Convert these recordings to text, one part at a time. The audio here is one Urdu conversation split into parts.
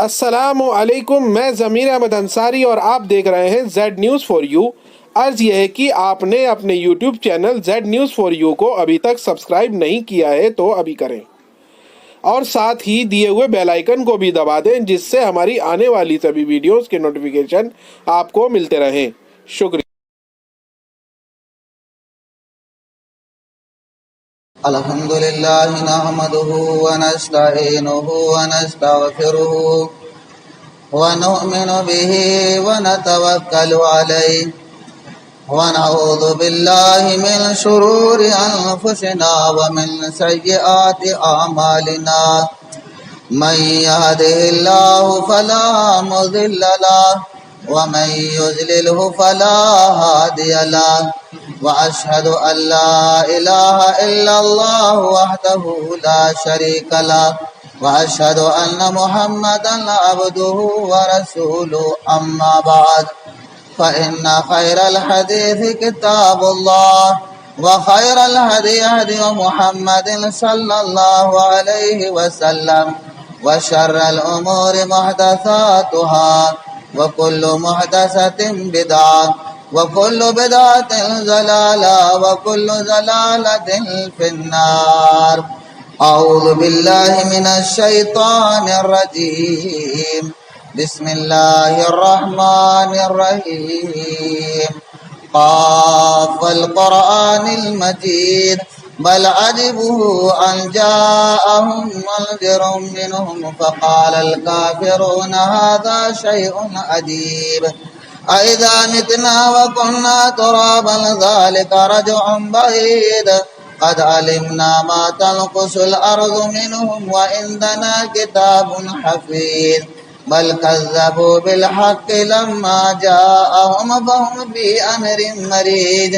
السلام علیکم، میں ضمیر احمد انصاری اور آپ دیکھ رہے ہیں زیڈ نیوز فار یو۔ عرض یہ ہے کہ آپ نے اپنے YouTube channel Z news for you کو ابھی تک سبسکرائب نہیں کیا ہے تو ابھی کریں، اور ساتھ ہی دیے ہوئے بیل آئیکن کو بھی دبا دیں جس سے ہماری آنے والی سبھی ویڈیوز کے نوٹیفیکیشن آپ کو ملتے رہیں۔ شکریہ۔ الحمد لله نحمده ونستعينه ونستغفره ونؤمن به ونتوكل عليه ونعوذ بالله من شرور أنفسنا ومن سيئات أعمالنا من يهده الله فلا مضل له ومن يضلله فلا هادي له وأشهد أن لا إله إلا الله وحده لا شريك له وأشهد أن محمدا عبده ورسوله أما بعد فإن خير الحديث كتاب الله وخير الهدي هدي محمد صلى الله عليه وسلم وشر الأمور محدثاتها وكل محدثة بدعة وكل بدعة ضلالة وكل ضلالة في النار۔ أعوذ بالله من الشيطان الرجيم، بسم الله الرحمن الرحيم۔ قاف والقرآن المجيد بل عجبوا أن جاءهم منذر منهم فقال الكافرون هذا شيء عجيب أإذا متنا وكنا ترابا ذلك رجع بعيد قد علمنا ما تنقص الأرض منهم وعندنا كتاب حفيظ بل كذبوا بالحق لما جاءهم فهم في أمر مريج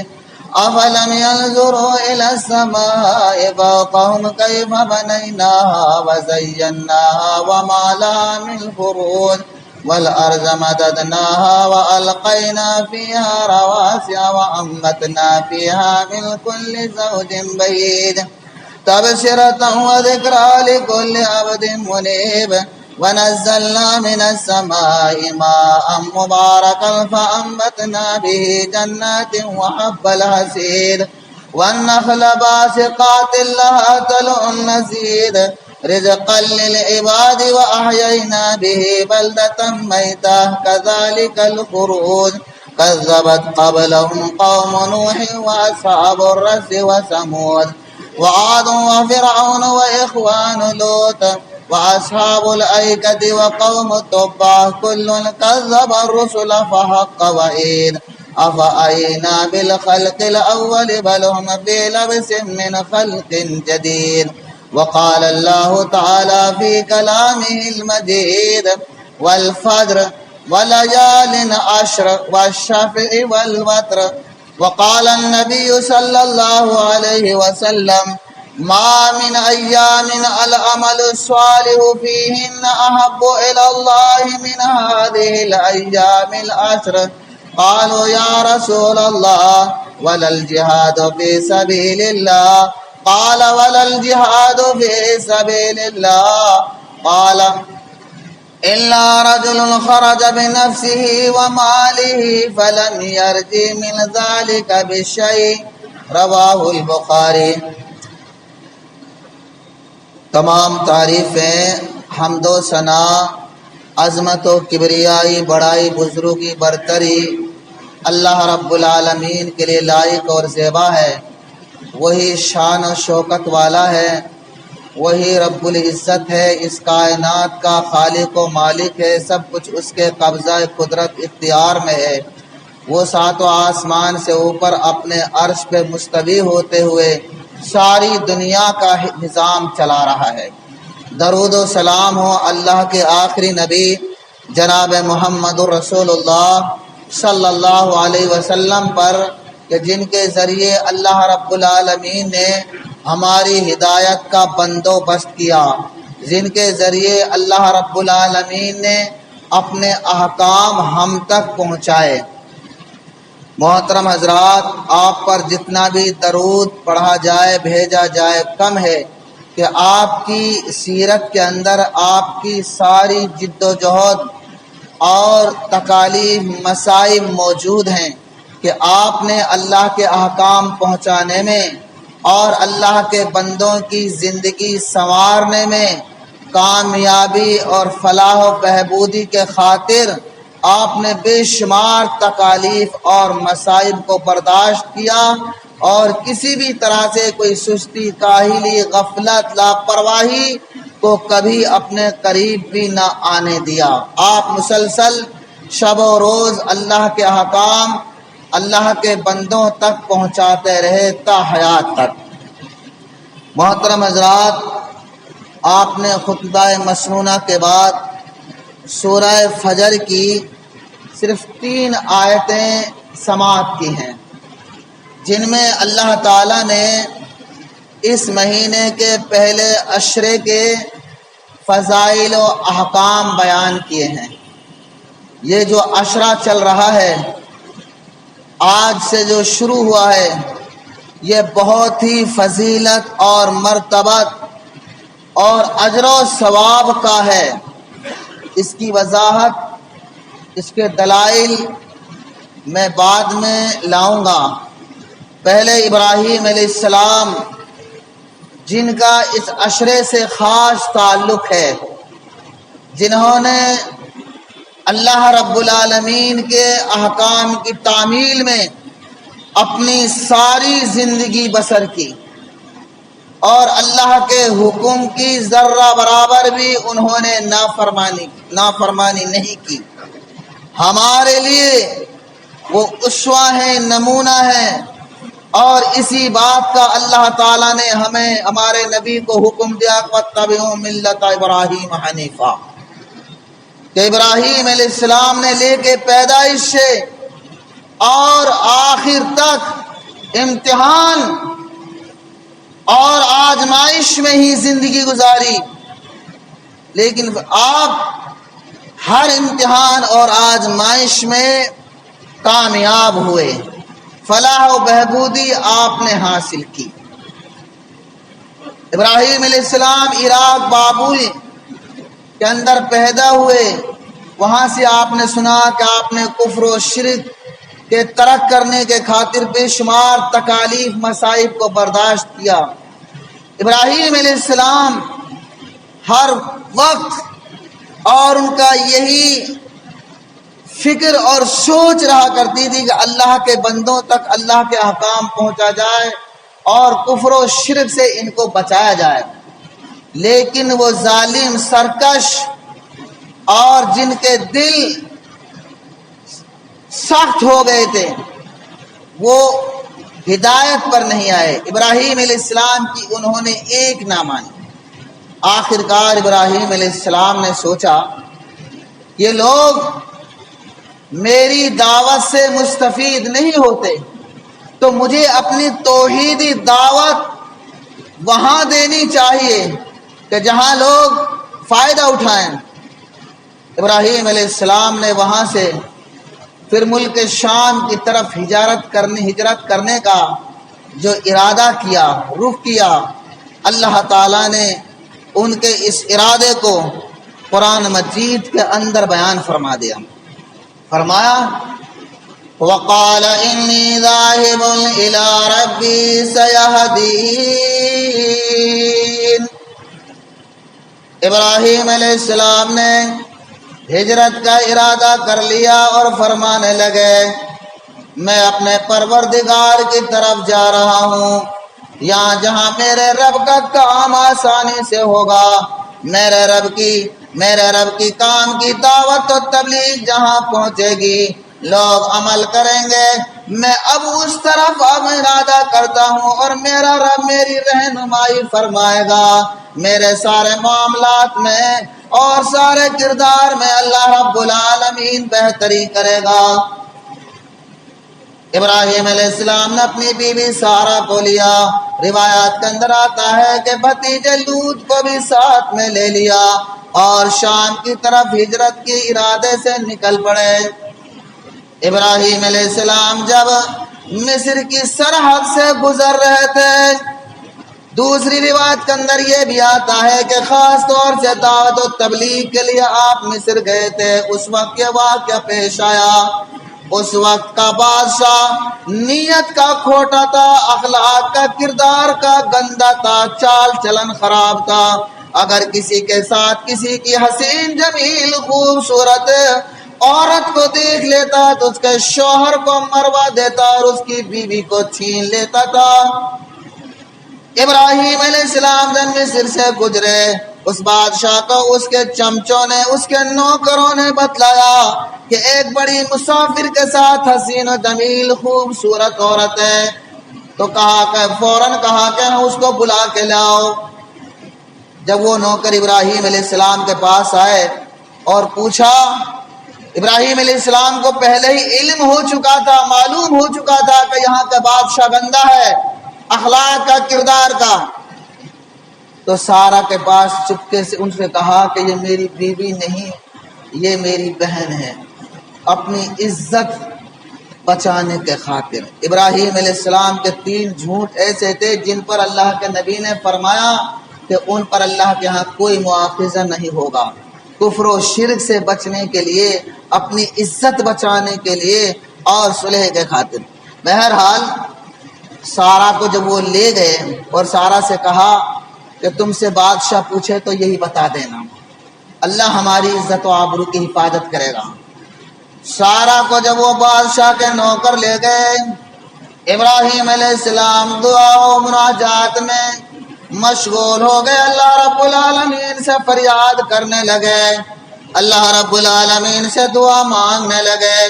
أفلم ينظروا إلى السماء فوقهم كيف بنيناها وزيناها وما لها من فروج والأرض مددناها وألقينا فيها رواسي وأنبتنا فيها من كل زوج بهيج تبصرة وذكرى لكل عبد منيب ونزلنا من السماء ماء مباركا فأنبتنا به جنات وحب الحصيد والنخل باسقات لها طلع نضيد رزقا للعباد وأحيينا به بلدة ميتة كذلك الخروج كذبت قبلهم قوم نوح وأصحاب الرس وثمود وعاد وفرعون وإخوان لوط وأصحاب الأيكة وقوم التبع كل كذب الرسل فحق وعيد أفأينا بالخلق الأول بل هم في لبس من خلق جديد وقال الله تعالى في كلامه المجيد والفجر وليال عشر والشفع والوتر وقال النبي صلى الله عليه وسلم ما من أيام العمل الصالح فيهن أحب إلى الله من هذه الأيام العشر قالوا يا رسول الله ولا الجهاد في سبيل الله قال ولا الجهاد في سبيل الله قال إلا رجل خرج بنفسه وماله فلم يرجع من ذلك بشيء رواه البخاری۔ تمام تعریفیں، حمد و ثنا، عظمت و کبریائی، بڑائی، بزرگی، برتری اللہ رب العالمین کے لیے لائق اور زیبا ہے۔ وہی شان و شوکت والا ہے، وہی رب العزت ہے، اس کائنات کا خالق و مالک ہے، سب کچھ اس کے قبضہ قدرت اختیار میں ہے۔ وہ ساتوں آسمان سے اوپر اپنے عرش پہ مستوی ہوتے ہوئے ساری دنیا کا نظام چلا رہا ہے۔ درود و سلام ہو اللہ کے آخری نبی جناب محمد رسول اللہ صلی اللہ علیہ وسلم پر، کہ جن کے ذریعے اللہ رب العالمین نے ہماری ہدایت کا بندوبست کیا، جن کے ذریعے اللہ رب العالمین نے اپنے احکام ہم تک پہنچائے۔ محترم حضرات، آپ پر جتنا بھی درود پڑھا جائے، بھیجا جائے، کم ہے، کہ آپ کی سیرت کے اندر آپ کی ساری جد و جہد اور تکالیف مصائب موجود ہیں کہ آپ نے اللہ کے احکام پہنچانے میں اور اللہ کے بندوں کی زندگی سنوارنے میں کامیابی اور فلاح و بہبودی کے خاطر آپ نے بے شمار تکالیف اور مصائب کو برداشت کیا اور کسی بھی طرح سے کوئی سستی، کاہلی، غفلت، لاپرواہی کو کبھی اپنے قریب بھی نہ آنے دیا۔ آپ مسلسل شب و روز اللہ کے احکام اللہ کے بندوں تک پہنچاتے رہے تا حیات تک۔ محترم حضرات، آپ نے خطبہ مسنونہ کے بعد سورہ فجر کی صرف 3 آیتیں سماعت کی ہیں، جن میں اللہ تعالیٰ نے اس مہینے کے پہلے عشرے کے فضائل و احکام بیان کیے ہیں۔ یہ جو عشرہ چل رہا ہے، آج سے جو شروع ہوا ہے، یہ بہت ہی فضیلت اور مرتبت اور اجر و ثواب کا ہے۔ اس کی وضاحت، اس کے دلائل میں بعد میں لاؤں گا۔ پہلے ابراہیم علیہ السلام، جن کا اس عشرے سے خاص تعلق ہے، جنہوں نے اللہ رب العالمین کے احکام کی تعمیل میں اپنی ساری زندگی بسر کی اور اللہ کے حکم کی ذرہ برابر بھی انہوں نے نافرمانی نہیں کی، ہمارے لیے وہ اسوہ ہیں، نمونہ ہیں۔ اور اسی بات کا اللہ تعالیٰ نے ہمیں، ہمارے نبی کو حکم دیا وَاتَّبِعُوا مِلَّةَ إِبْرَاهِيمَ حَنِيفًا، کہ ابراہیم علیہ السلام نے لے کے پیدائش سے اور آخر تک امتحان اور آزمائش میں ہی زندگی گزاری، لیکن آپ ہر امتحان اور آزمائش میں کامیاب ہوئے، فلاح و بہبودی آپ نے حاصل کی۔ ابراہیم علیہ السلام عراق بابل کے اندر پیدا ہوئے، وہاں سے آپ نے سنا کہ آپ نے کفر و شرک کے ترک کرنے کے خاطر بے شمار تکالیف مصائب کو برداشت کیا۔ ابراہیم علیہ السلام ہر وقت اور ان کا یہی فکر اور سوچ رہا کرتی تھی کہ اللہ کے بندوں تک اللہ کے احکام پہنچا جائے اور کفر و شرک سے ان کو بچایا جائے، لیکن وہ ظالم، سرکش اور جن کے دل سخت ہو گئے تھے، وہ ہدایت پر نہیں آئے۔ ابراہیم علیہ السلام کی انہوں نے ایک نہ مانی۔ آخر کار ابراہیم علیہ السلام نے سوچا یہ لوگ میری دعوت سے مستفید نہیں ہوتے، تو مجھے اپنی توحیدی دعوت وہاں دینی چاہیے کہ جہاں لوگ فائدہ اٹھائیں۔ ابراہیم علیہ السلام نے وہاں سے پھر ملک شام کی طرف ہجرت کرنے کا جو ارادہ کیا، رخ کیا، اللہ تعالیٰ نے ان کے اس ارادے کو قرآن مجید کے اندر بیان فرما دیا۔ فرمایا وَقَالَ إِنِّي ذَاهِبٌ إِلَىٰ رَبِّي سَيَهْدِينِ۔ ابراہیم علیہ السلام نے ہجرت کا ارادہ کر لیا اور فرمانے لگے میں اپنے پروردگار کی طرف جا رہا ہوں، یہاں جہاں میرے رب کا کام آسانی سے ہوگا، میرے رب کی کام کی دعوت و تبلیغ جہاں پہنچے گی، لوگ عمل کریں گے، میں اب اس طرف ارادہ کرتا ہوں اور میرا رب میری رہنمائی فرمائے گا، میرے سارے معاملات میں اور سارے کردار میں اللہ رب العالمین بہتری کرے گا۔ ابراہیم علیہ السلام نے اپنی بیوی سارہ کو لیا، روایات کے اندر آتا ہے کہ بھتیجے لوط کو بھی ساتھ میں لے لیا اور شام کی طرف ہجرت کے ارادے سے نکل پڑے۔ ابراہیم علیہ السلام جب مصر کی سرحد سے گزر رہے تھے، دوسری روایت کے اندر یہ بھی آتا ہے کہ خاص طور سے دعوت و تبلیغ کے لیے آپ مصر گئے تھے، اس وقت یہ واقعہ پیش آیا۔ اس وقت کا بادشاہ نیت کا کھوٹا تھا، اخلاق کا، کردار کا گندا تھا، چال چلن خراب تھا۔ اگر کسی کے ساتھ کسی کی حسین جمیل خوبصورت عورت کو دیکھ لیتا تو اس کے شوہر کو مروا دیتا اور اس کی بیوی کو چھین لیتا تھا۔ ابراہیم علیہ السلام جب مصر سے گزرے، اس بادشاہ کو اس کے چمچوں نے، اس کے نوکروں نے بتلایا کہ ایک بڑی مسافر کے ساتھ حسین و جمیل خوبصورت عورت ہے، تو کہا کہ فوراً کہا کہ اس کو بلا کے لاؤ۔ جب وہ نوکر ابراہیم علیہ السلام کے پاس آئے اور پوچھا، ابراہیم علیہ السلام کو پہلے ہی علم ہو چکا تھا، معلوم ہو چکا تھا کہ یہاں کا بادشاہ گندا ہے، اخلاق کا، کردار کا، تو سارا کے پاس چپکے سے ان سے کہا کہ یہ میری بیوی نہیں، یہ میری بہن ہے۔ اپنی عزت بچانے کے خاطر ابراہیم علیہ السلام کے 3 جھوٹ ایسے تھے جن پر اللہ کے نبی نے فرمایا کہ ان پر اللہ کے ہاں کوئی مواخذہ نہیں ہوگا۔ کفر و شرک سے بچنے کے لیے، اپنی عزت بچانے کے لیے اور صلح کے خاطر۔ بہرحال سارا کو جب وہ لے گئے اور سارا سے کہا کہ تم سے بادشاہ پوچھے تو یہی بتا دینا، اللہ ہماری عزت و آبرو کی حفاظت کرے گا۔ سارا کو جب وہ بادشاہ کے نوکر لے گئے، ابراہیم علیہ السلام دعا و مناجات میں مشغول ہو گئے، اللہ رب العالمین سے فریاد کرنے لگے، اللہ رب العالمین سے دعا مانگنے لگے،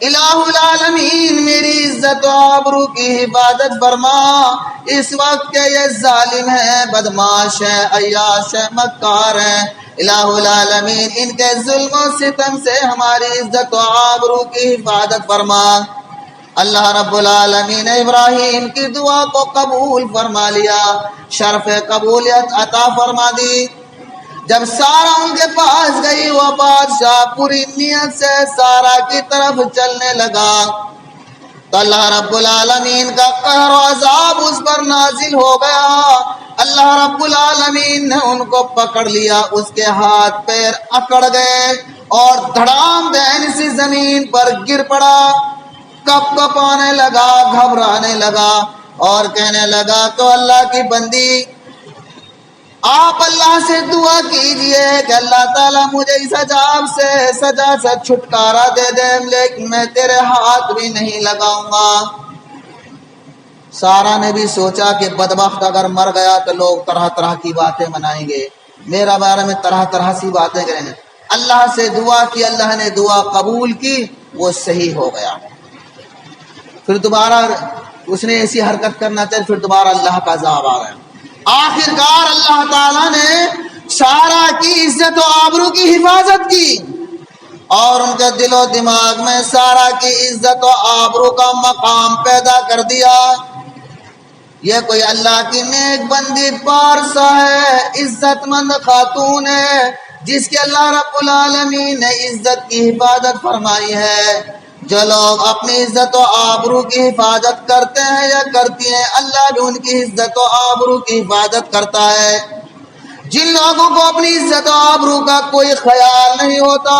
الہ العالمین میری عزت و آبرو کی حفاظت فرما، اس وقت کے یہ ظالم ہیں، بدماش ہیں، عیاش ہیں، مکار ہیں، الہ العالمین ان کے ظلم و ستم سے ہماری عزت و آبرو کی حفاظت فرما۔ اللہ رب العالمین نے ابراہیم کی دعا کو قبول فرما لیا، شرف قبولیت عطا فرما دی۔ جب سارا ان کے پاس گئی، وہ بادشاہ پوری نیت سے سارا کی طرف چلنے لگا تو اللہ رب العالمین کا قہر و عذاب اس پر نازل ہو گیا۔ اللہ رب العالمین نے ان کو پکڑ لیا، اس کے ہاتھ پیر اکڑ گئے اور دھڑام دین سی زمین پر گر پڑا، کپ کپ آنے لگا، گھبرانے لگا اور کہنے لگا تو اللہ کی بندی آپ اللہ سے دعا کیجئے کہ اللہ تعالیٰ مجھے اس عذاب سے، سزا سے چھٹکارا دے دے، لیکن میں تیرے ہاتھ بھی نہیں لگاؤں گا۔ سارا نے بھی سوچا کہ بدبخت اگر مر گیا تو لوگ طرح طرح کی باتیں منائیں گے، میرا بارے میں طرح طرح سی باتیں کریں گے۔ اللہ سے دعا کی، اللہ نے دعا قبول کی، وہ صحیح ہو گیا۔ پھر دوبارہ اس نے ایسی حرکت کرنا چاہیے، پھر دوبارہ اللہ کا عذاب آ رہا ہے۔ آخر کار اللہ تعالیٰ نے سارا کی عزت و آبرو کی حفاظت کی اور ان کے دل و دماغ میں سارا کی عزت و آبرو کا مقام پیدا کر دیا۔ یہ کوئی اللہ کی نیک بندی پارسا ہے، عزت مند خاتون ہے جس کے اللہ رب العالمین نے عزت کی حفاظت فرمائی ہے۔ جو لوگ اپنی عزت و آبرو کی حفاظت کرتے ہیں یا کرتی ہیں، اللہ بھی ان کی عزت و آبرو کی حفاظت کرتا ہے۔ جن لوگوں کو اپنی عزت و آبرو کا کوئی خیال نہیں ہوتا،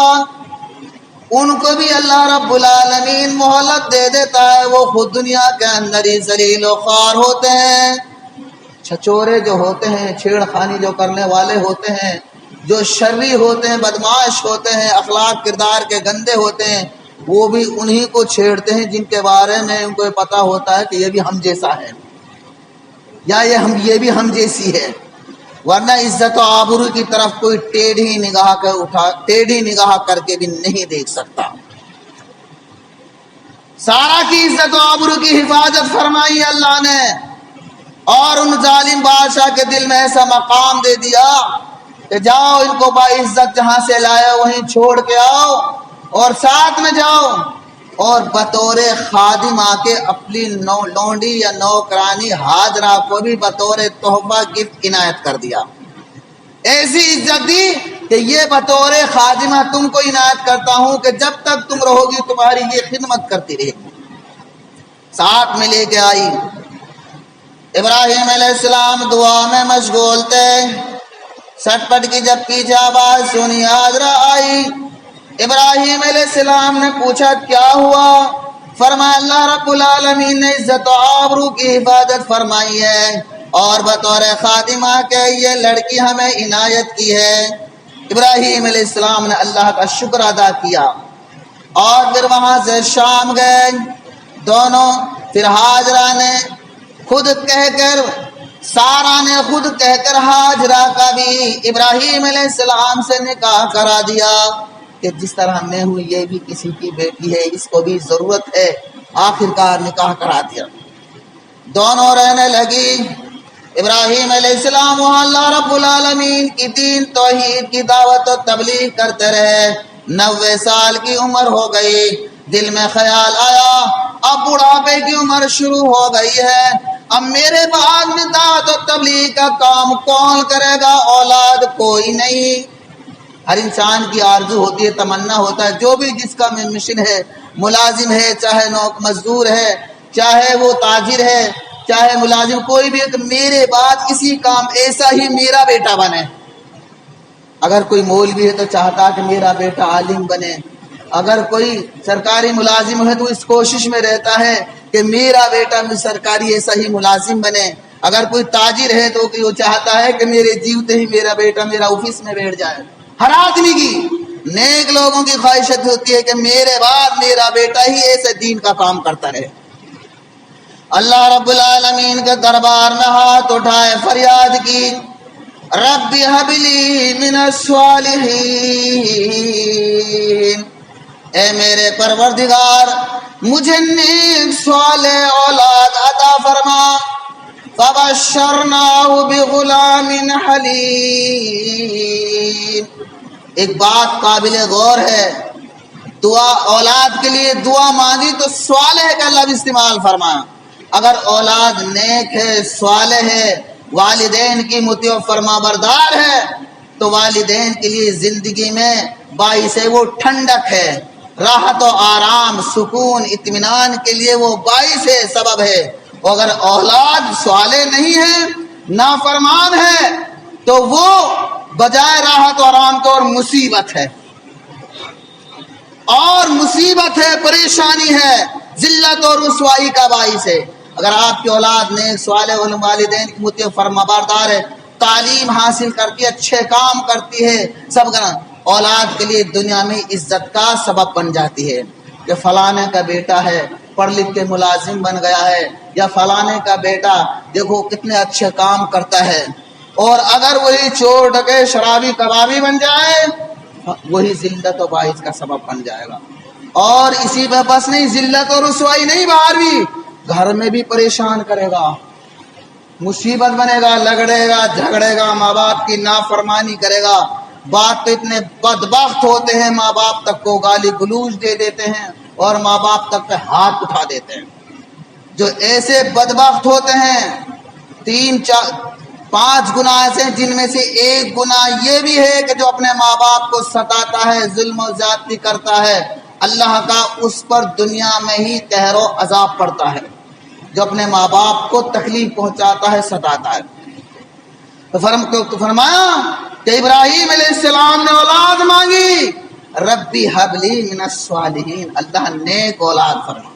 ان کو بھی اللہ رب العالمین مہلت دے دیتا ہے، وہ خود دنیا کے اندر ہی ذلیل و خوار ہوتے ہیں۔ چھچورے جو ہوتے ہیں، چھیڑ خانی جو کرنے والے ہوتے ہیں، جو شرری ہوتے ہیں، بدماش ہوتے ہیں، اخلاق کردار کے گندے ہوتے ہیں، وہ بھی انہی کو چھیڑتے ہیں جن کے بارے میں ان کو پتا ہوتا ہے کہ یہ بھی ہم جیسا ہے یا یہ بھی ہم جیسی ہے، ورنہ عزت و آبرو کی طرف کوئی ٹیڑھی نگاہ کر کے بھی نہیں دیکھ سکتا۔ سارا کی عزت و آبرو کی حفاظت فرمائی اللہ نے اور ان ظالم بادشاہ کے دل میں ایسا مقام دے دیا کہ جاؤ ان کو باعزت جہاں سے لایا وہیں چھوڑ کے آؤ اور ساتھ میں جاؤ، اور بطور خادم آ کے اپنی لونڈی یا نوکرانی ہاجرہ کو بھی بطور تحفہ گفٹ عنایت کر دیا۔ ایسی عزت دی کہ یہ بطور خادمہ تم کو عنایت کرتا ہوں کہ جب تک تم رہو گی تمہاری یہ خدمت کرتی رہے گی۔ ساتھ میں لے کے آئی ابراہیم علیہ السلام دعا میں مشغول تھے، سٹ پٹ کی جب پیچھے آواز سنی حاجرہ آئی۔ ابراہیم علیہ السلام نے پوچھا کیا ہوا؟ فرمایا اللہ رب العالمین نے عزت و آبرو کی حفاظت فرمائی ہے اور بطور خادمہ کے یہ لڑکی ہمیں عنایت کی ہے۔ ابراہیم علیہ السلام نے اللہ کا شکر ادا کیا اور پھر وہاں سے شام گئے دونوں۔ پھر حاجرہ نے خود کہہ کر، سارا نے خود کہہ کر حاجرہ کا بھی ابراہیم علیہ السلام سے نکاح کرا دیا کہ جس طرح میں ہوں یہ بھی کسی کی بیٹی ہے، اس کو بھی ضرورت ہے۔ آخر کار نکاح کرا دیا، دونوں رہنے لگی۔ ابراہیم علیہ السلام وہاں اللہ رب العالمین کی دین توحید کی دعوت و تبلیغ کرتے رہے۔ 90 سال کی عمر ہو گئی، دل میں خیال آیا اب بڑھاپے کی عمر شروع ہو گئی ہے، اب میرے بعد میں دعوت و تبلیغ کا کام کون کرے گا؟ اولاد کوئی نہیں۔ ہر انسان کی آرزو ہوتی ہے، تمنا ہوتا ہے، جو بھی جس کا مشن ہے، ملازم ہے چاہے نوک مزدور ہے، چاہے وہ تاجر ہے، چاہے ملازم، کوئی بھی ہے تو میرے بعد اسی کام ایسا ہی میرا بیٹا بنے۔ اگر کوئی مولوی ہے تو چاہتا کہ میرا بیٹا عالم بنے، اگر کوئی سرکاری ملازم ہے تو اس کوشش میں رہتا ہے کہ میرا بیٹا سرکاری ایسا ہی ملازم بنے، اگر کوئی تاجر ہے تو وہ چاہتا ہے کہ میرے جیوتے ہی میرا بیٹا میرا آفس میں بیٹھ جائے۔ ہر آدمی کی، نیک لوگوں کی خواہشت ہوتی ہے کہ میرے بعد میرا بیٹا ہی ایسے دین کا کام کرتا رہے۔ اللہ رب العالمین کے دربار میں ہاتھ اٹھائے، فریاد کی، رب ہب لی من الصالحین، اے میرے پروردگار مجھے نیک صالح اولاد عطا فرما۔ فبشرناہ بغلام حلیم۔ ایک بات قابل غور ہے، دعا اولاد کے لیے دعا مانگی تو صالح کا لفظ استعمال فرمایا۔ اگر اولاد نیک ہے، صالح ہے، والدین کی مطیع و فرما بردار ہے تو والدین کے لیے زندگی میں باعث وہ ٹھنڈک ہے، راحت و آرام، سکون، اطمینان کے لیے وہ باعث ہے، سبب ہے۔ اور اگر اولاد صالح نہیں ہے، نافرمان ہے، تو وہ بجائے راحت و آرام کے اور مصیبت ہے، اور مصیبت ہے، پریشانی ہے، ذلت اور رسوائی کا باعث ہے۔ اگر آپ کی اولاد نیک صالح والدین کی مطیع فرما بردار ہے، تعلیم حاصل کرتی ہے، اچھے کام کرتی ہے، سب کرنا، اولاد کے لیے دنیا میں عزت کا سبب بن جاتی ہے کہ فلانے کا بیٹا ہے پڑھ لکھ کے ملازم بن گیا ہے، یا فلانے کا بیٹا دیکھو کتنے اچھے کام کرتا ہے۔ اور اگر وہی چور ڈکے شرابی کبابی بن جائے، وہی ذلت و باعث کا سبب بن جائے گا۔ اور اسی میں بس نہیں، ذلت اور رسوائی نہیں، باہر بھی گھر میں بھی پریشان کرے گا، مصیبت بنے گا، لگڑے گا، جھگڑے گا، ماں باپ کی نافرمانی کرے گا۔ بات تو اتنے بدبخت ہوتے ہیں، ماں باپ تک کو گالی گلوچ دے دیتے ہیں اور ماں باپ تک پہ ہاتھ اٹھا دیتے ہیں۔ جو ایسے بدبخت ہوتے ہیں، 3-4-5 گناہ ایسے ہیں، جن میں سے ایک گناہ یہ بھی ہے کہ جو اپنے ماں باپ کو ستاتا ہے، ظلم و زیادتی کرتا ہے، اللہ کا اس پر دنیا میں ہی قہر و عذاب پڑتا ہے۔ جو اپنے ماں باپ کو تکلیف پہنچاتا ہے، ستاتا ہے۔ تو فرمایا کہ ابراہیم علیہ السلام نے اولاد مانگی، ربی حب لی من الصالحین، اللہ نیک اولاد فرما۔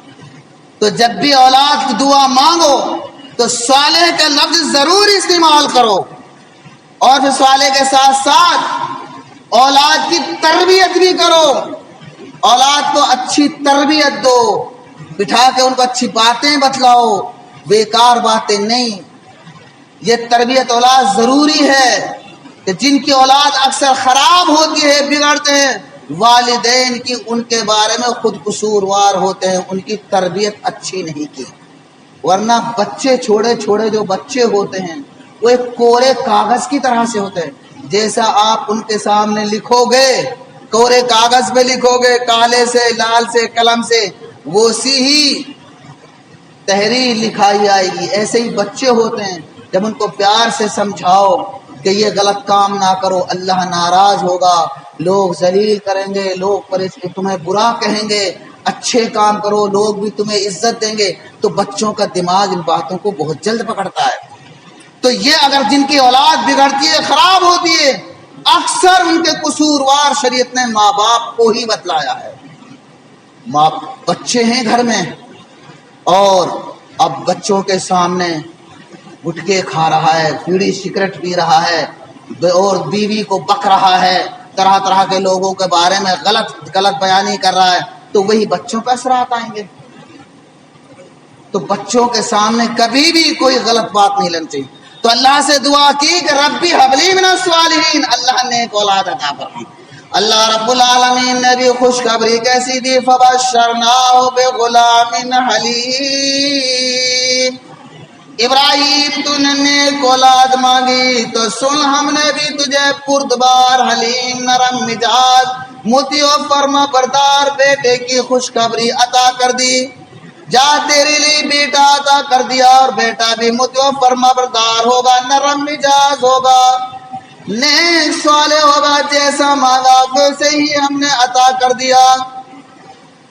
تو جب بھی اولاد کی دعا مانگو تو صالح کا لفظ ضرور استعمال کرو، اور پھر صالح کے ساتھ ساتھ اولاد کی تربیت بھی کرو، اولاد کو اچھی تربیت دو، بٹھا کے ان کو اچھی باتیں بتلاؤ، بیکار باتیں نہیں۔ یہ تربیت اولاد ضروری ہے کہ جن کی اولاد اکثر خراب ہوتی ہے، بگڑتے ہیں، والدین کی ان کے بارے میں خود قصوروار ہوتے ہیں، ان کی تربیت اچھی نہیں کی۔ ورنہ بچے چھوڑے چھوڑے جو بچے ہوتے ہیں وہ ایک کورے کاغذ کی طرح سے ہوتے ہیں، جیسا آپ ان کے سامنے لکھو گے، کورے کاغذ پہ لکھو گے کالے سے لال سے قلم سے، وہ سی ہی تحریر لکھائی آئے گی۔ ایسے ہی بچے ہوتے ہیں، جب ان کو پیار سے سمجھاؤ کہ یہ غلط کام نہ کرو، اللہ ناراض ہوگا، لوگ ذلیل کریں گے، لوگ تمہیں برا کہیں گے، اچھے کام کرو لوگ بھی تمہیں عزت دیں گے، تو بچوں کا دماغ ان باتوں کو بہت جلد پکڑتا ہے۔ تو یہ اگر جن کی اولاد بگڑتی ہے، خراب ہوتی ہے، اکثر ان کے قصوروار شریعت نے ماں باپ کو ہی بتلایا ہے۔ بچے ہیں گھر میں اور اب بچوں کے سامنے گٹکے کھا رہا ہے، بیڑی سگریٹ پی رہا ہے اور بیوی کو بک رہا ہے، طرح طرح کے لوگوں کے بارے میں غلط بیانی کر رہا ہے، تو وہی بچوں پر اثرات آئیں گے۔ تو بچوں کے سامنے کبھی بھی کوئی غلط بات نہیں لانی چاہیے۔ تو اللہ سے دعا کی کہ ربی حبلی من الصالحین، اللہ نے ایک اولاد عطا فرمائی۔ اللہ رب العالمین نے بھی خوشخبری کیسی دی، فبشرناہ بغلام حلیم۔ ابراہیم تو نے نیک اولاد مانگی تو سن، ہم نے بھی تجھے پردبار، حلیم، نرم مزاج، مطیع و فرما بردار بیٹے کی خوشخبری عطا کر دی۔ جا تیرے لیے بیٹا عطا کر دیا، اور بیٹا بھی مطیع و فرما بردار ہوگا، نرم مزاج ہوگا، نیک صالح ہوگا، جیسا مانگا ویسے ہی ہم نے عطا کر دیا۔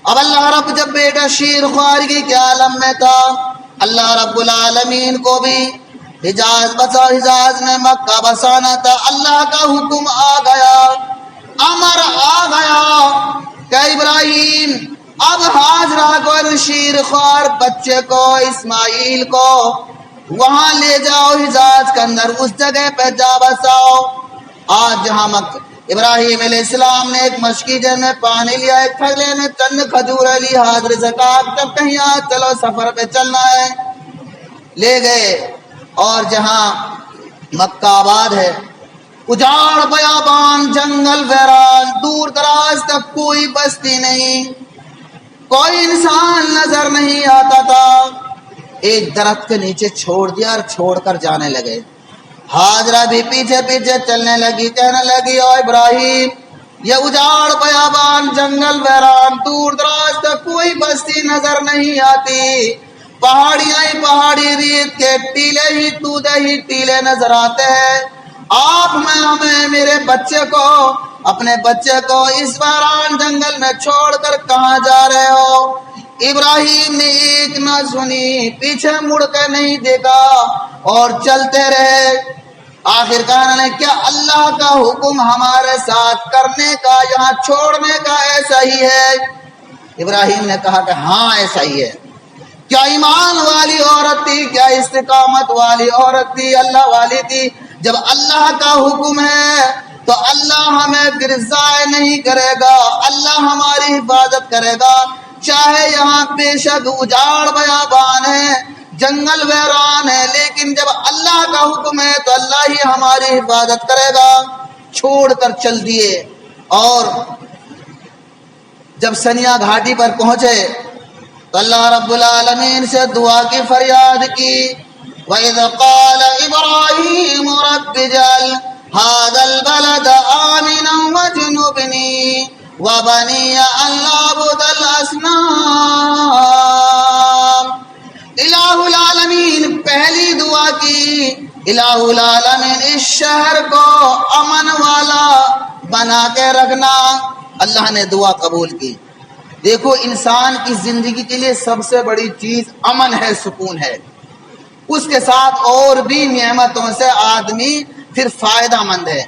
اب اللہ رب جب بیٹا شیر خوارگی کے عالم میں تھا، اللہ رب العالمین کو بھی حجاز میں مکہ بسانا تھا، اللہ کا حکم آ گیا، امر آ گیا کہ ابراہیم اب ہاجرہ کو، شیر خوار بچے کو، اسماعیل کو وہاں لے جاؤ، حجاز کے اندر اس جگہ پہ جا بساؤ۔ آج جہاں ابراہیم علیہ السلام نے ایک مشکیجے میں پانی لیا، ایک تھیلے میں چند کھجوریں لی، حاضر زکات جب کہیں چلو سفر پہ چلنا ہے، لے گئے، اور جہاں مکہ آباد ہے، اجاڑ بیابان، جنگل ویران، دور دراز تک کوئی بستی نہیں، کوئی انسان نظر نہیں آتا تھا۔ ایک درخت کے نیچے چھوڑ دیا اور چھوڑ کر جانے لگے۔ ہاجرہ بھی پیچھے پیچھے چلنے لگی، کہنے لگی او ابراہیم، یہ اجاڑ بیابان، جنگل ویران، دور دراز تک کوئی بستی نظر نہیں آتی، پہاڑیاں ہی پہاڑی، ریت کے ٹیلے ہی تودے ہی ٹیلے نظر آتے ہیں، آپ ہمیں میرے بچے کو، اپنے بچے کو اس ویران جنگل میں چھوڑ کر کہاں جا رہے ہو؟ ابراہیم نے ایک نہ سنی، پیچھے مڑ کے نہیں دیکھا اور چلتے رہے۔ آخر کار نے کیا اللہ کا حکم ہمارے ساتھ کرنے کا، یہاں چھوڑنے کا ایسا ہی ہے؟ ابراہیم نے کہا کہ ہاں ایسا ہی ہے۔ کیا ایمان والی عورت تھی، کیا استقامت والی عورت تھی، اللہ والی تھی۔ جب اللہ کا حکم ہے تو اللہ ہمیں پھر ضائع نہیں کرے گا، اللہ ہماری حفاظت کرے گا، چاہے یہاں بے شک اجاڑ بیابان ہے، جنگل ویران ہے، لیکن جب اللہ کا حکم ہے تو اللہ ہی ہماری حفاظت کرے گا۔ چھوڑ کر چل دیے، اور جب سنیا گھاٹی پر پہنچے تو اللہ رب العالمین سے دعا کی، فریاد کی، وَإِذْ قَالَ إِبْرَاهِيمُ رَبِّ اجْعَلْ هَٰذَا الْبَلَدَ آمِنًا وَاجْنُبْنِي وَبَنِيَّ أَن نَّعْبُدَ الْأَصْنَامَ۔ الہ العالمین پہلی دعا کی، الہ العالمین اس شہر کو امن والا بنا کے رکھنا۔ اللہ نے دعا قبول کی۔ دیکھو انسان کی زندگی کے لیے سب سے بڑی چیز امن ہے، سکون ہے، اس کے ساتھ اور بھی نعمتوں سے آدمی پھر فائدہ مند ہے۔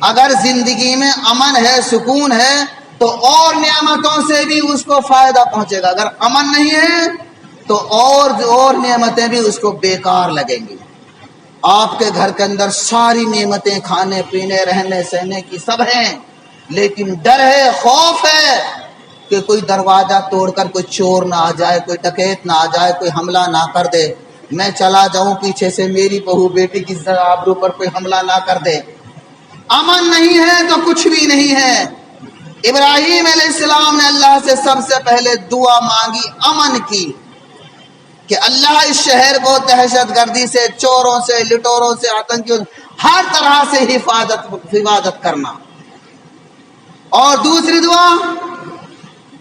اگر زندگی میں امن ہے، سکون ہے، تو اور نعمتوں سے بھی اس کو فائدہ پہنچے گا۔ اگر امن نہیں ہے تو اور نعمتیں بھی اس کو بیکار لگیں گی۔ آپ کے گھر کے اندر ساری نعمتیں، کھانے پینے رہنے سہنے کی سب ہیں، لیکن ڈر ہے، خوف ہے کہ کوئی دروازہ توڑ کر کوئی چور نہ آ جائے، کوئی ڈکیت نہ آ جائے، کوئی حملہ نہ کر دے، میں چلا جاؤں پیچھے سے میری بہو بیٹی کی آبرو پر کوئی حملہ نہ کر دے۔ امن نہیں ہے تو کچھ بھی نہیں ہے۔ ابراہیم علیہ السلام نے اللہ سے سب سے پہلے دعا مانگی امن کی، کہ اللہ اس شہر کو دہشت گردی سے، چوروں سے، لٹوروں سے، آتنکیوں سے، ہر طرح سے حفاظت کرنا۔ اور دوسری دعا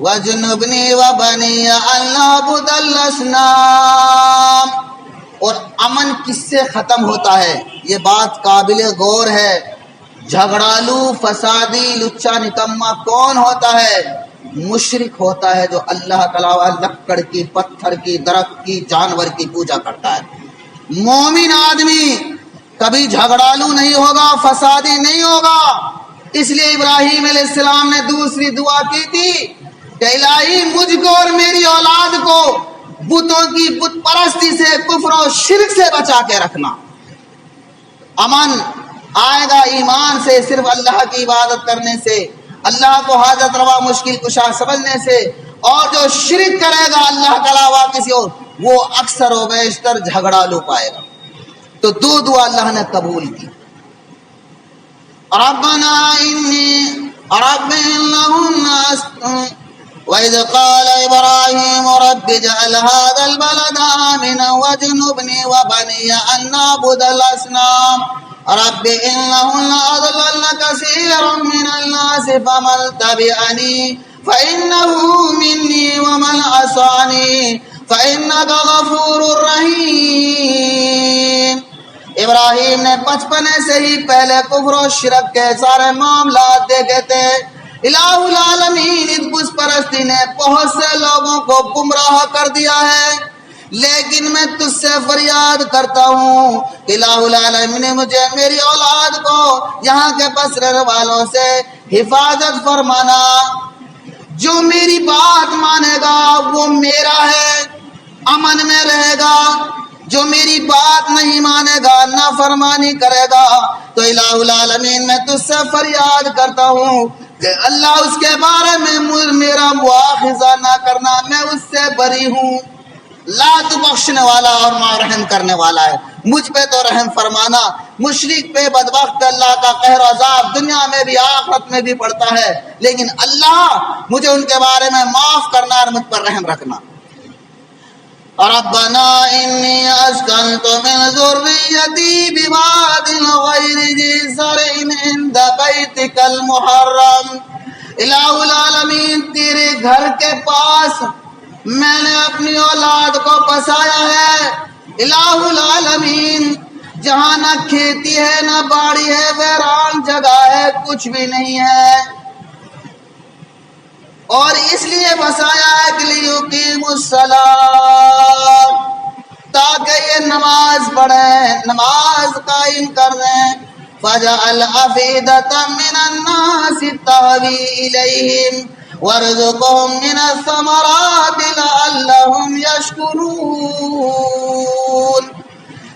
وَجُنُبْنِي وَبَنِيَّ أَن نَّعْبُدَ الْأَصْنَامَ۔ اور امن کس سے ختم ہوتا ہے؟ یہ بات قابل غور ہے۔ جھگڑالو، فسادی، لچا نکما کون ہوتا ہے؟ مشرک ہوتا ہے جو اللہ کے علاوہ لکڑ کی، پتھر کی، درخت کی، جانور کی پوجا کرتا ہے۔ مومن آدمی کبھی جھگڑالو نہیں ہوگا، فسادی نہیں ہوگا۔ اس لیے ابراہیم علیہ السلام نے دوسری دعا کی تھی کہ الہی مجھ کو اور میری اولاد کو بتوں کی بت پرستی سے، کفر و شرک سے بچا کے رکھنا۔ امن آئے گا ایمان سے، صرف اللہ کی عبادت کرنے سے، اللہ کو حاجت روا مشکل کشا سمجھنے سے، اور جو شرک کرے گا اللہ کے علاوہ کسی اور، وہ اکثر و بیشتر جھگڑالو پائے گا۔ تو دو دعا اللہ نے قبول کی۔ ربنا انی رب انہن وَإِذْ قَالَ إِبْرَاهِيمُ رَبِّ اجْعَلْ هَٰذَا الْبَلَدَ آمِنًا وَاجْنُبْنِي وَبَنِيَّ أَن نَّعْبُدَ الْأَصْنَامَ رَبِّ إِنَّهُنَّ أَضْلَلْنَ كَثِيرًا مِّنَ النَّاسِ فَمَن تَبِعَنِي فَإِنَّهُ مِنِّي وَمَنْ عَصَانِي فَإِنَّكَ غَفُورٌ رَّحِيمٌ۔ ابراہیم نے بچپنے سے ہی پہلے کفر و شرک کے سارے معاملات دیکھے تھے۔ الہ العالمین اس بت پرستی نے بہت سے لوگوں کو گمراہ کر دیا ہے، لیکن میں تجھ سے فریاد کرتا ہوں کہ الہ العالمین نے مجھے، میری اولاد کو یہاں کے بسر والوں سے حفاظت فرمانا۔ جو میری بات مانے گا وہ میرا ہے، امن میں رہے گا۔ جو میری بات نہیں مانے گا، نافرمانی کرے گا، تو الہ العالمین میں تجھ سے فریاد کرتا ہوں کہ اللہ اس کے بارے میں میرا مواخذہ نہ کرنا، میں اس سے بری ہوں۔ لا تو بخشنے والا اور رحم کرنے والا ہے، مجھ پہ تو رحم فرمانا۔ مشرک پہ بدبخت اللہ کا قہر و عذاب دنیا میں بھی آخرت میں بھی پڑتا ہے، لیکن اللہ مجھے ان کے بارے میں معاف کرنا اور مجھ پر رحم رکھنا۔ ربنا انی اسکنت من ذریتی بواد غیر ذی زرع عند بیتک المحرم۔ الہ العالمین تیرے گھر کے پاس میں نے اپنی اولاد کو بسایا ہے۔ الہ العالمین جہاں نہ کھیتی ہے نہ باڑی ہے، ویران جگہ ہے، کچھ بھی نہیں ہے، اور اس لیے بسایا ہے کہ لیقیم الصلاۃ، تاکہ یہ نماز پڑھیں، نماز قائم کر دیں۔ فَجَعَلْ أَفْئِدَةً مِّنَ النَّاسِ تَهْوِي إِلَيْهِمْ وَارْزُقْهُم مِّنَ الثَّمَرَاتِ لَعَلَّهُمْ يَشْكُرُونَ۔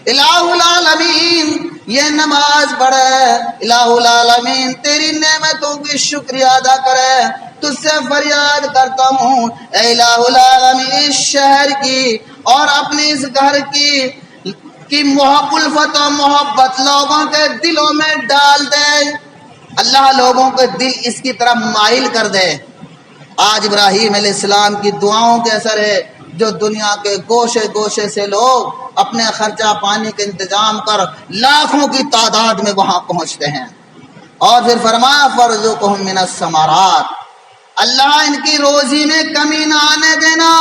الہ العالمین یہ نماز پڑھے، الہ العالمین تیری نعمتوں کی شکریہ ادا کرے۔ تجھ سے فریاد کرتا ہوں اے الہ العالمین، اس شہر کی اور اپنی اس گھر کی الفت و محبت لوگوں کے دلوں میں ڈال دے۔ اللہ لوگوں کے دل اس کی طرف مائل کر دے۔ آج ابراہیم علیہ السلام کی دعاؤں کے اثر ہے جو دنیا کے گوشے گوشے سے لوگ اپنے خرچہ پانی کے انتظام کر لاکھوں کی تعداد میں وہاں پہنچتے ہیں۔ اور پھر فرمایا فَارْزُقْهُم مِّنَ الثَّمَرَاتِ، اللہ ان کی روزی میں کمی نہ آنے دینا،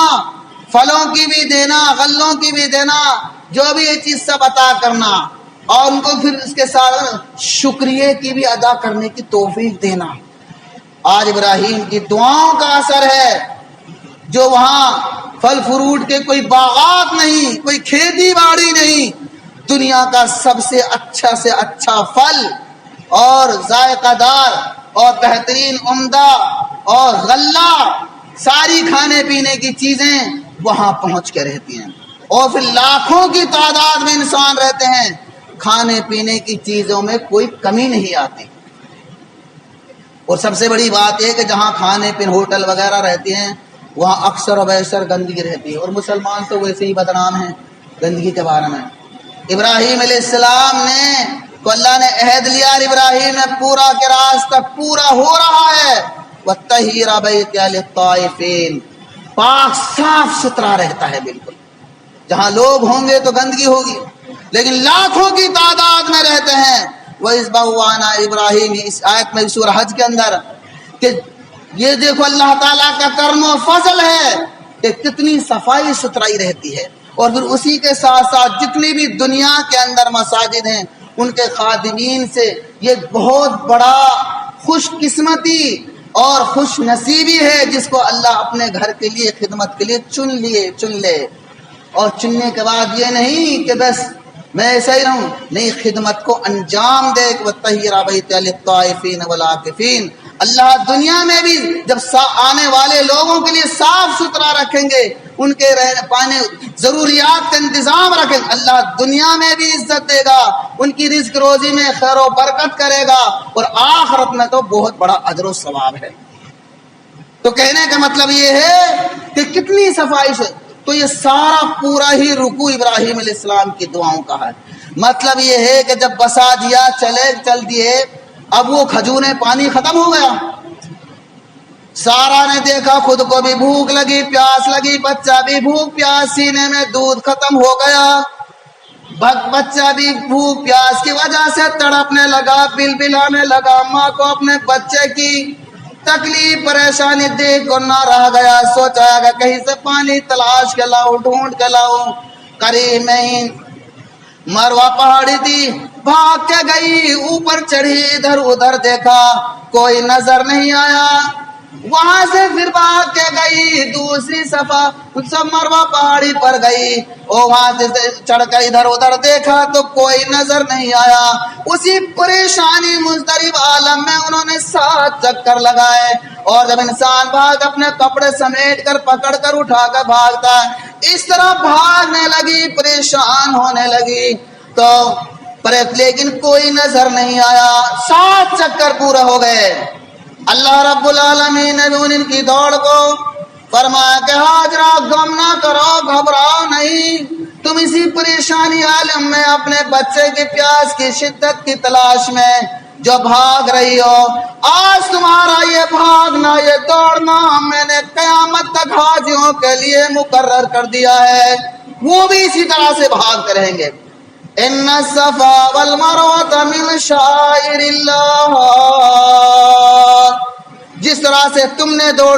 پھلوں کی بھی دینا، غلوں کی بھی دینا، جو بھی یہ چیز سب عطا کرنا، اور ان کو پھر اس کے ساتھ شکریہ کی بھی ادا کرنے کی توفیق دینا۔ آج ابراہیم کی دعاؤں کا اثر ہے جو وہاں پھل فروٹ کے کوئی باغات نہیں، کوئی کھیتی باڑی نہیں، دنیا کا سب سے اچھا پھل اور ذائقہ دار اور بہترین عمدہ اور غلہ، ساری کھانے پینے کی چیزیں وہاں پہنچ کے رہتی ہیں، اور پھر لاکھوں کی تعداد میں انسان رہتے ہیں، کھانے پینے کی چیزوں میں کوئی کمی نہیں آتی۔ اور سب سے بڑی بات یہ کہ جہاں کھانے پینے ہوٹل وغیرہ رہتے ہیں وہاں اکثر و بیشتر گندگی رہتی ہے، اور مسلمان تو ویسے ہی بدنام ہیں گندگی کے بارے میں۔ ابراہیم علیہ السلام نے تو اللہ نے عہد لیا، اور ابراہیم نے پورا کہ راز تک پورا ہو رہا ہے۔ وَطَّهِّرَ بَيْتِيَ لِلطَّائِفِينَ، پاک صاف ستھرا رہتا ہے بالکل۔ جہاں لوگ ہوں گے تو گندگی ہوگی، لیکن لاکھوں کی تعداد میں رہتے ہیں۔ وَإِذْ بَوَّأْنَا إِبْرَاهِيمَ، اس آیت میں سورہ حج کے اندر کہ یہ دیکھو اللہ تعالیٰ کا کرم و فضل ہے کہ کتنی صفائی ستھرائی رہتی ہے، اور پھر اسی کے ساتھ ساتھ جتنی بھی دنیا کے اندر مساجد ہیں ان کے خادمین سے یہ بہت بڑا خوش قسمتی اور خوش نصیبی ہے جس کو اللہ اپنے گھر کے لیے خدمت کے لیے چن لے. اور چننے کے بعد یہ نہیں کہ بس میں ایسا ہی رہوں، نہیں، خدمت کو انجام دے. وَطَهِّرَ بَيْتِيَ لِلطَّائِفِينَ وَالْعَاكِفِينَ. اللہ دنیا میں بھی جب آنے والے لوگوں کے لیے صاف ستھرا رکھیں گے، ان کے رہنے پانے ضروریات کا انتظام رکھیں گے، اللہ دنیا میں بھی عزت دے گا، ان کی رزق روزی میں خیر و برکت کرے گا، اور آخرت میں تو بہت بڑا اجر و ثواب ہے. تو کہنے کا مطلب یہ ہے کہ کتنی صفائی سے، تو یہ سارا پورا ہی رکوع ابراہیم علیہ السلام کی دعاؤں کا ہے. مطلب یہ ہے کہ جب بسا دیا، چل دیے، اب وہ کھجوریں پانی ختم ہو گیا. سارا نے دیکھا خود کو بھی بھوک لگی، پیاس لگی، بچہ بھی بھوک پیاس، سینے میں دودھ ختم ہو گیا، بچہ بھی بھوک پیاس کی وجہ سے تڑپنے لگا، بلبلانے لگا. ماں کو اپنے بچے کی تکلیف پریشانی دیکھ کر نہ رہ گیا، سوچا کہ کہیں سے پانی تلاش کے لاؤ، ڈھونڈ کے لاؤ. قریب میں ہی مروہ پہاڑی تھی، بھاگ کے گئی، اوپر چڑھی، ادھر ادھر دیکھا، کوئی نظر نہیں آیا. وہاں سے پھر بھاگ کے گئی دوسری صفا مروہ پہاڑی پر گئی، اور وہاں سے چڑھ کر ادھر ادھر دیکھا تو کوئی نظر نہیں آیا. اسی پریشانی مضطرب عالم میں انہوں نے 7 چکر لگائے. اور جب انسان بھاگ اپنے کپڑے سمیٹ کر پکڑ کر اٹھا کر بھاگتا ہے، اس طرح بھاگنے لگی، پریشان ہونے لگی، تو لیکن کوئی نظر نہیں آیا. 7 چکر پورے ہو گئے. اللہ رب العالمین نے ان کی دوڑ کو فرمایا کہ ہاجرہ غم نہ کرو، گھبراؤ نہیں، تم اسی پریشانی عالم میں اپنے بچے کی پیاس کی شدت کی تلاش میں جو بھاگ رہی ہو، آج تمہارا یہ بھاگنا، یہ دوڑنا میں نے قیامت تک حاجیوں کے لیے مقرر کر دیا ہے. وہ بھی اسی طرح سے بھاگتے رہیں گے. ان الصفا والمروہ من شعائر اللہ. جس طرح سے تم نے دوڑ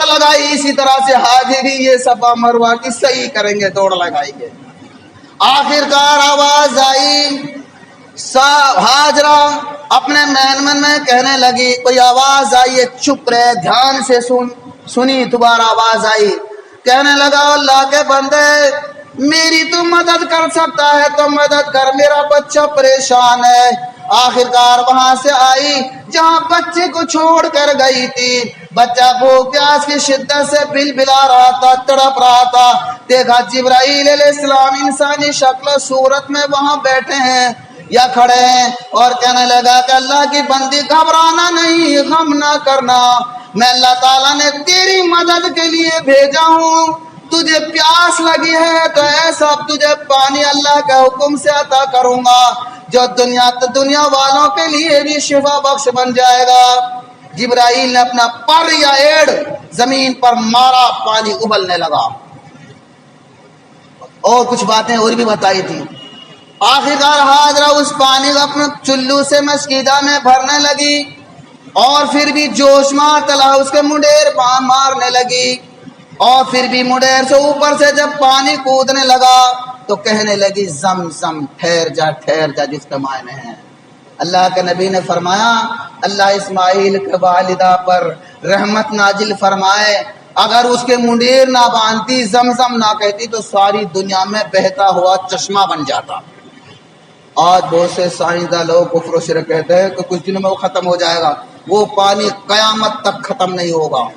لگائی، اسی طرح سے حاجی بھی یہ صفا مروہ کی صحیح کریں گے، دوڑ لگائیں گے. آخرکار آواز آئی، ہاجرہ اپنے من میں کہنے لگی، کوئی آواز آئی ہے، چپ رہے، دھیان سے سنی. دوبارہ آواز آئی، کہنے لگا اللہ کے بندے، میری تو مدد کر سکتا ہے تو مدد کر، میرا بچہ پریشان ہے. آخرکار وہاں سے آئی جہاں بچے کو چھوڑ کر گئی تھی. بچہ بھوک پیاس کی شدت سے بلبلا رہا تھا، تڑپ رہا تھا. دیکھا جبرائیل علیہ السلام انسانی شکل و صورت میں وہاں بیٹھے ہیں یا کھڑے ہیں، اور کہنے لگا کہ اللہ کی بندی، گھبرانا نہیں، غم نہ کرنا، میں اللہ تعالیٰ نے تیری مدد کے لیے بھیجا ہوں. تجھے پیاس لگی ہے تو ایسا تجھے پانی اللہ کے حکم سے عطا کروں گا جو دنیا والوں کے لیے بھی شفا بخش بن جائے گا. جبرائیل نے اپنا پر یا ایڑ زمین پر مارا، پانی ابلنے لگا. اور کچھ باتیں اور بھی بتائی تھی. آخرکار حاضرہ اس پانی کو اپنے چلو سے مسکیدہ میں بھرنے لگی، اور پھر بھی جوش مار تلا اس کے منڈیر مارنے لگی، اور پھر بھی منڈیر سے اوپر سے جب پانی کودنے لگا تو کہنے لگی زم زم، ٹھہر جا، جس کے معنی ہیں. اللہ کے نبی نے فرمایا، اللہ اسماعیل کے والدہ پر رحمت نازل فرمائے، اگر اس کے منڈیر نہ باندھتی، زمزم نہ کہتی تو ساری دنیا میں بہتا ہوا چشمہ بن جاتا. آج بہت سے سائنسداں لوگ کفر و شرک کہتے ہیں کہ کچھ دنوں میں وہ ختم ہو جائے گا. وہ پانی قیامت تک ختم نہیں ہوگا.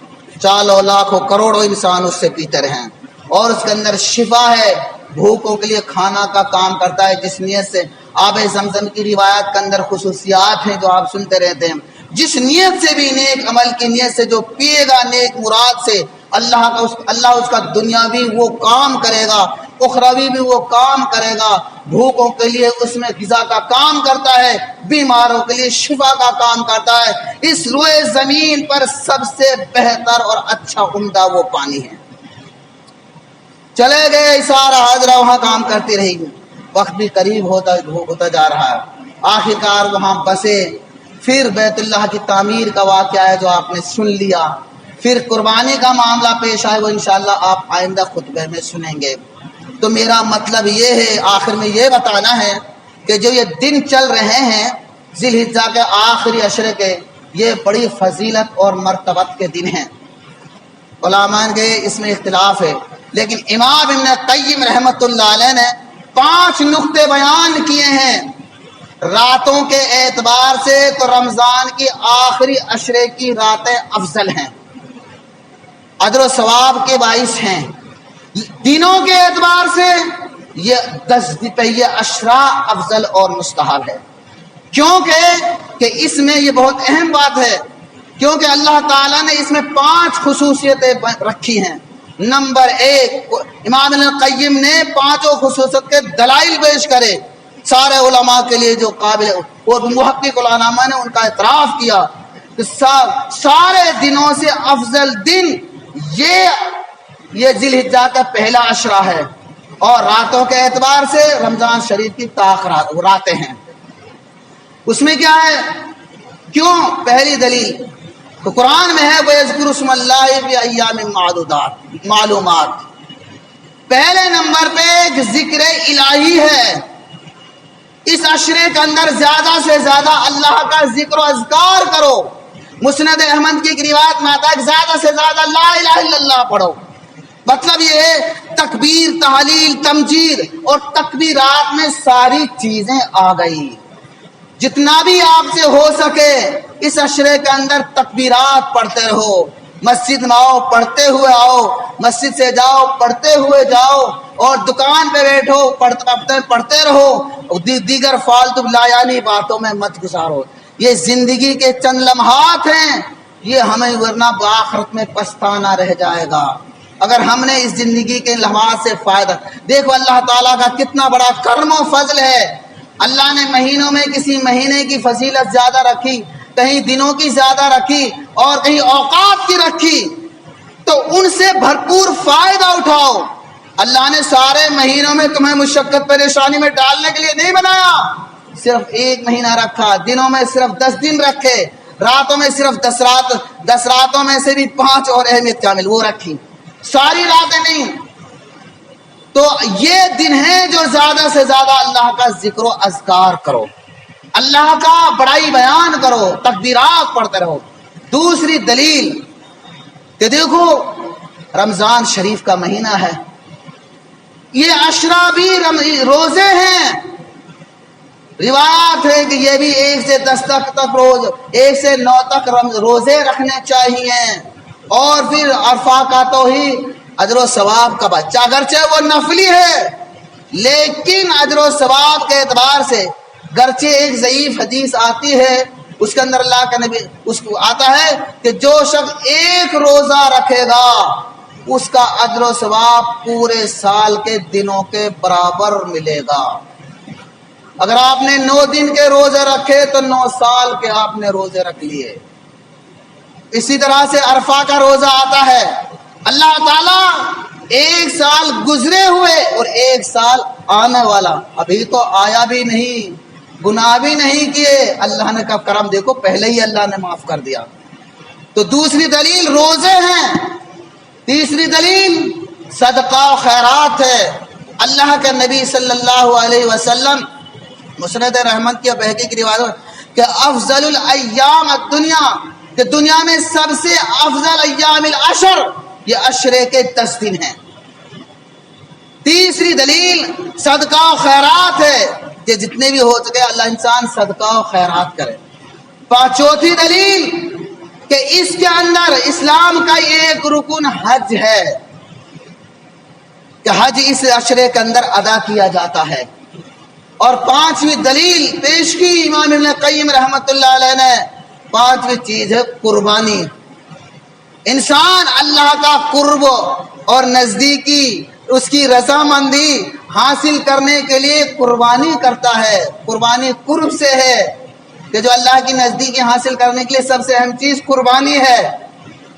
چالوں لاکھوں کروڑوں انسان اس سے پیتے رہیں، اور اس کے اندر شفا ہے، بھوکوں کے لیے کھانا کا کام کرتا ہے. جس نیت سے آب زمزم کی روایت کے اندر خصوصیات ہیں جو آپ سنتے رہتے ہیں. جس نیت سے بھی، نیک عمل کی نیت سے جو پیے گا، نیک مراد سے، اللہ اس کا دنیاوی وہ کام کرے گا، اخروی بھی وہ کام کرے گا. بھوکوں کے لیے اس میں غذا کا کام کرتا ہے، بیماروں کے لیے شفا کا کام کرتا ہے. اس روئے زمین پر سب سے بہتر اور اچھا عمدہ وہ پانی ہے. چلے گئے سارا حاضرہ وہاں کام کرتی رہی. وقت بھی قریب ہوتا جا رہا ہے. آخرکار وہاں بسے. پھر بیت اللہ کی تعمیر کا واقعہ ہے جو آپ نے سن لیا. پھر قربانی کا معاملہ پیش آئے، وہ انشاءاللہ آپ آئندہ خطبے میں سنیں گے. تو میرا مطلب یہ ہے، آخر میں یہ بتانا ہے کہ جو یہ دن چل رہے ہیں ذی الحجہ کے آخری عشرے کے، یہ بڑی فضیلت اور مرتبت کے دن ہیں. علماء کے اس میں اختلاف ہے، لیکن امام ابن قیم رحمۃ اللہ علیہ نے 5 نقطے بیان کیے ہیں. راتوں کے اعتبار سے تو رمضان کی آخری عشرے کی راتیں افضل ہیں، اجر و ثواب کے باعث ہیں. دنوں کے اعتبار سے یہ 10 پہیے عشرہ افضل اور مستحب ہے. کیونکہ اس میں یہ بہت اہم بات ہے، کیونکہ اللہ تعالیٰ نے اس میں 5 خصوصیتیں رکھی ہیں. نمبر 1، امام ابن القیم نے 5 خصوصیت کے دلائل پیش کرے سارے علماء کے لیے جو قابل، اور محقق علماء نے ان کا اعتراف کیا کہ سارے دنوں سے افضل دن یہ ذی الحجہ کا پہلا عشرہ ہے، اور راتوں کے اعتبار سے رمضان شریف کی راتیں ہیں. اس میں کیا ہے؟ کیوں؟ پہلی دلیل تو قرآن میں ہے وَيَذْكُرُ اسْمَ اللَّهِ فِي أَيَّامٍ معلومات. پہلے نمبر پہ ذکر الہی ہے. اس عشرے کے اندر زیادہ سے زیادہ اللہ کا ذکر و اذکار کرو. مسند احمد کی ایک روایت میں آتا ہے کہ زیادہ سے زیادہ لا الہ الا اللہ پڑھو. مطلب یہ ہے تکبیر، تحلیل، تمجید اور تکبیرات میں ساری چیزیں آ گئی. جتنا بھی آپ سے ہو سکے اس عشرے کے اندر تکبیرات پڑھتے رہو. مسجد میں آؤ پڑھتے ہوئے آؤ، مسجد سے جاؤ پڑھتے ہوئے جاؤ، اور دکان پہ بیٹھو پڑھتے رہو. دیگر فالتو لایانی باتوں میں مت گزارو. یہ زندگی کے چند لمحات ہیں، یہ ہمیں ورنہ بآخرت میں پچھتانا رہ جائے گا اگر ہم نے اس زندگی کے لمحات سے فائدہ. دیکھو اللہ تعالیٰ کا کتنا بڑا کرم و فضل ہے. اللہ نے مہینوں میں کسی مہینے کی فضیلت زیادہ رکھی، کہیں دنوں کی زیادہ رکھی، اور کہیں اوقات کی رکھی، تو ان سے بھرپور فائدہ اٹھاؤ. اللہ نے سارے مہینوں میں تمہیں مشقت پریشانی میں ڈالنے کے لیے نہیں بنایا. صرف 1 مہینہ رکھا، دنوں میں صرف 10 دن رکھے، راتوں میں صرف 10 راتوں میں سے بھی 5 اور اہمیت کامل وہ رکھی، ساری راتیں نہیں. تو یہ دن ہیں جو زیادہ سے زیادہ اللہ کا ذکر و اذکار کرو، اللہ کا بڑائی بیان کرو، تکبیرات پڑھتے رہو. دوسری دلیل کہ دیکھو رمضان شریف کا مہینہ ہے، یہ عشرہ بھی روزے ہیں. روایات ہے کہ یہ بھی 1 سے 10 تک روز، 1 سے 9 تک روزے رکھنے چاہیے. اور پھر عرفہ کا تو ہی اجر و ثواب کا بچہ، اگرچہ وہ نفلی ہے لیکن اجر و ثواب کے اعتبار سے گرچہ ایک ضعیف حدیث آتی ہے، اس کے اندر اللہ کا نبی اس کو آتا ہے کہ جو شخص 1 روزہ رکھے گا اس کا اجر و ثواب پورے سال کے دنوں کے برابر ملے گا. اگر آپ نے 9 دن کے روزے رکھے تو 9 سال کے آپ نے روزے رکھ لیے. اسی طرح سے عرفہ کا روزہ آتا ہے. اللہ تعالیٰ 1 سال گزرے ہوئے اور 1 سال آنے والا، ابھی تو آیا بھی نہیں، گناہ بھی نہیں کیے، اللہ نے کا کرم دیکھو پہلے ہی اللہ نے معاف کر دیا. تو دوسری دلیل روزے ہیں. تیسری دلیل صدقہ و خیرات ہے. اللہ کے نبی صلی اللہ علیہ وسلم مسند رحمت کی بہقی کی روایت کہ افضل الایام الدنیا، کہ دنیا میں سب سے افضل ایام العشر یہ عشرے کے 10 دن ہیں. تیسری دلیل صدقہ و خیرات ہے کہ جتنے بھی ہو سکے اللہ انسان صدقہ و خیرات کرے. چوتھی دلیل کہ اس کے اندر اسلام کا ایک رکن حج ہے کہ حج اس عشرے کے اندر ادا کیا جاتا ہے. اور 5ویں دلیل پیش کی امام ابن قیم رحمۃ اللہ علیہ نے، 5ویں چیز ہے قربانی. انسان اللہ کا قرب اور نزدیکی، اس کی رضامندی حاصل کرنے کے لیے قربانی کرتا ہے. قربانی قرب سے ہے کہ جو اللہ کی نزدیکی حاصل کرنے کے لیے سب سے اہم چیز قربانی ہے.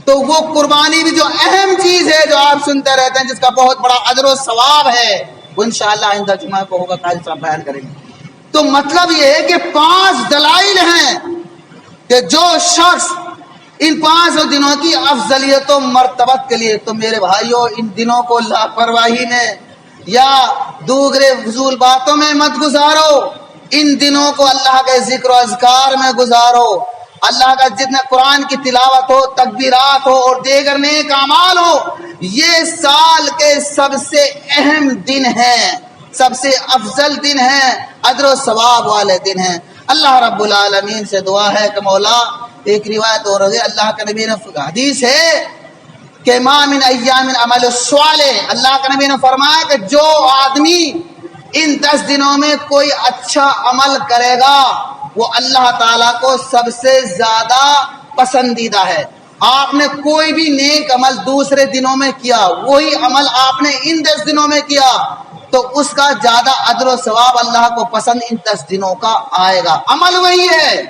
تو وہ قربانی بھی جو اہم چیز ہے جو آپ سنتے رہتے ہیں، جس کا بہت بڑا اجر و ثواب ہے، وہ انشاءاللہ آئندہ جمعہ کو ہوگا، قائد صاحب بیان کریں گے. تو مطلب یہ ہے کہ 5 دلائل ہیں کہ جو شخص ان 5 دنوں کی افضلیت و مرتبت کے لیے، تو میرے بھائیوں ان دنوں کو لاپرواہی میں یا دوسرے فضول باتوں میں مت گزارو. ان دنوں کو اللہ کے ذکر و اذکار میں گزارو، اللہ کا جتنا قرآن کی تلاوت ہو، تکبیرات ہو اور دیگر نیک اعمال ہو، یہ سال کے سب سے اہم دن ہیں، سب سے افضل دن ہیں، اجر و ثواب والے دن ہیں۔ اللہ رب العالمین سے دعا ہے کہ مولا، ایک روایت اور ہے، اللہ کے نبی نے حدیث ہے کہ ما من ایام عمل الصالح، اللہ کے نبی نے فرمایا کہ جو آدمی ان 10 دنوں میں کوئی اچھا عمل کرے گا وہ اللہ تعالیٰ کو سب سے زیادہ پسندیدہ ہے۔ آپ نے کوئی بھی نیک عمل دوسرے دنوں میں کیا، وہی عمل آپ نے ان 10 دنوں میں کیا تو اس کا زیادہ اجر و ثواب اللہ کو پسند ان 10 دنوں کا آئے گا۔ عمل وہی ہے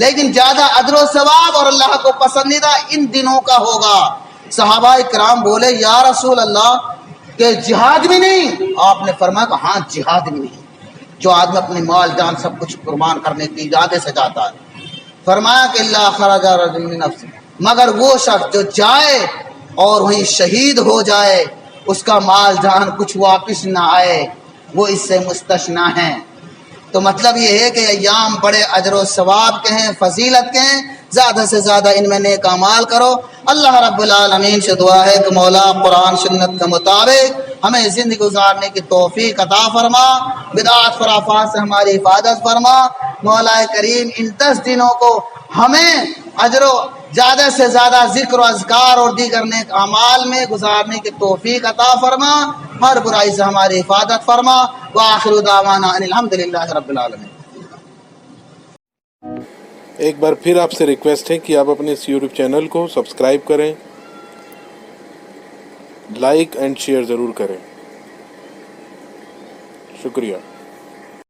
لیکن زیادہ اجر و ثواب اور اللہ کو پسندیدہ ان دنوں کا ہوگا۔ صحابہ کرام بولے یا رسول اللہ کہ جہاد بھی نہیں؟ آپ نے فرمایا کہ ہاں جہاد بھی نہیں، جو آدمی اپنی مال جان سب کچھ قربان کرنے کی ارادے سے جاتا ہے۔ فرمایا کہ اللہ خرج رجل من نفسه، مگر وہ شخص جو جائے اور وہیں شہید ہو جائے، اس کا مال جان کچھ واپس نہ آئے، وہ اس سے مستثنی ہے۔ تو مطلب یہ ہے کہ ایام بڑے اجر و ثواب کے ہیں، فضیلت کے ہیں، زیادہ سے زیادہ ان میں نیک اعمال کرو۔ اللہ رب العالمین سے دعا ہے کہ مولا قرآن سنت کے مطابق ہمیں زندگی گزارنے کی توفیق عطا فرما، بدعات خرافات سے ہماری حفاظت فرما۔ مولا کریم ان 10 دنوں کو ہمیں اجر و زیادہ سے زیادہ ذکر و اذکار اور دیگر نیک اعمال میں گزارنے کی توفیق عطا فرما، ہر برائی سے ہماری حفاظت فرما۔ وآخر دعوانا ان الحمدللہ رب العالمین۔ ایک بار پھر آپ سے ریکویسٹ ہے کہ آپ اپنے اس یوٹیوب چینل کو سبسکرائب کریں، لائک اینڈ شیئر ضرور کریں۔ شکریہ۔